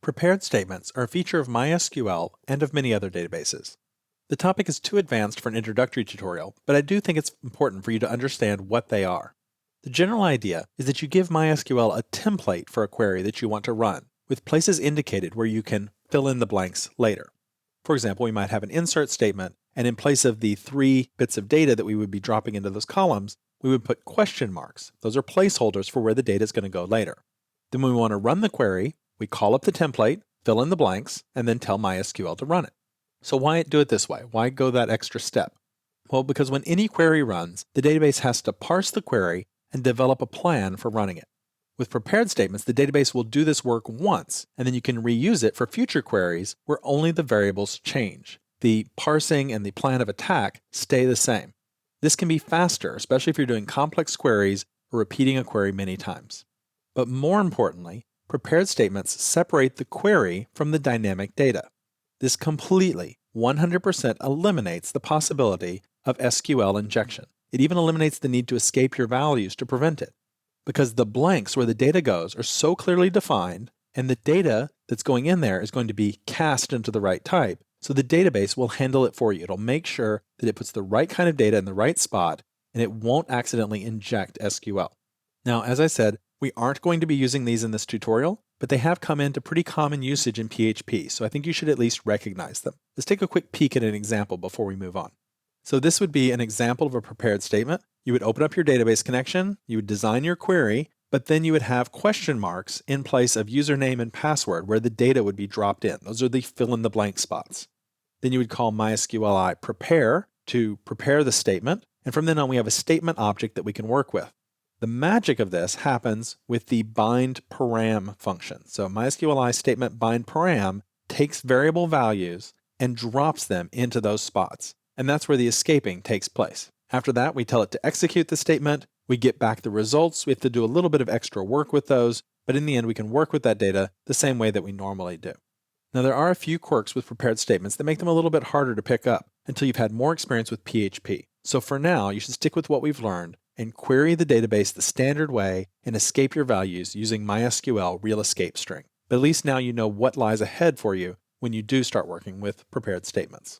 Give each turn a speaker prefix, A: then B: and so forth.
A: Prepared statements are a feature of MySQL and of many other databases. The topic is too advanced for an introductory tutorial, but I do think it's important for you to understand what they are. The general idea is that you give MySQL a template for a query that you want to run, with places indicated where you can fill in the blanks later. For example, we might have an insert statement, and in place of the 3 bits of data that we would be dropping into those columns, we would put question marks. Those are placeholders for where the data is going to go later. Then when we want to run the query, we call up the template, fill in the blanks, and then tell MySQL to run it. So why do it this way? Why go that extra step? Well, because when any query runs, the database has to parse the query and develop a plan for running it. With prepared statements, the database will do this work once, and then you can reuse it for future queries where only the variables change. The parsing and the plan of attack stay the same. This can be faster, especially if you're doing complex queries or repeating a query many times. But more importantly, prepared statements separate the query from the dynamic data. This completely, 100% eliminates the possibility of SQL injection. It even eliminates the need to escape your values to prevent it, because the blanks where the data goes are so clearly defined, and the data that's going in there is going to be cast into the right type, so the database will handle it for you. It'll make sure that it puts the right kind of data in the right spot, and it won't accidentally inject SQL. Now, as I said, we aren't going to be using these in this tutorial, but they have come into pretty common usage in PHP, so I think you should at least recognize them. Let's take a quick peek at an example before we move on. So this would be an example of a prepared statement. You would open up your database connection, you would design your query, but then you would have question marks in place of username and password where the data would be dropped in. Those are the fill-in-the-blank spots. Then you would call MySQLi prepare to prepare the statement, and from then on we have a statement object that we can work with. The magic of this happens with the bind param function. So MySQLi statement bind param takes variable values and drops them into those spots. And that's where the escaping takes place. After that, we tell it to execute the statement. We get back the results. We have to do a little bit of extra work with those, but in the end, we can work with that data the same way that we normally do. Now, there are a few quirks with prepared statements that make them a little bit harder to pick up until you've had more experience with PHP. So for now, you should stick with what we've learned and query the database the standard way and escape your values using MySQL real escape string. But at least now you know what lies ahead for you when you do start working with prepared statements.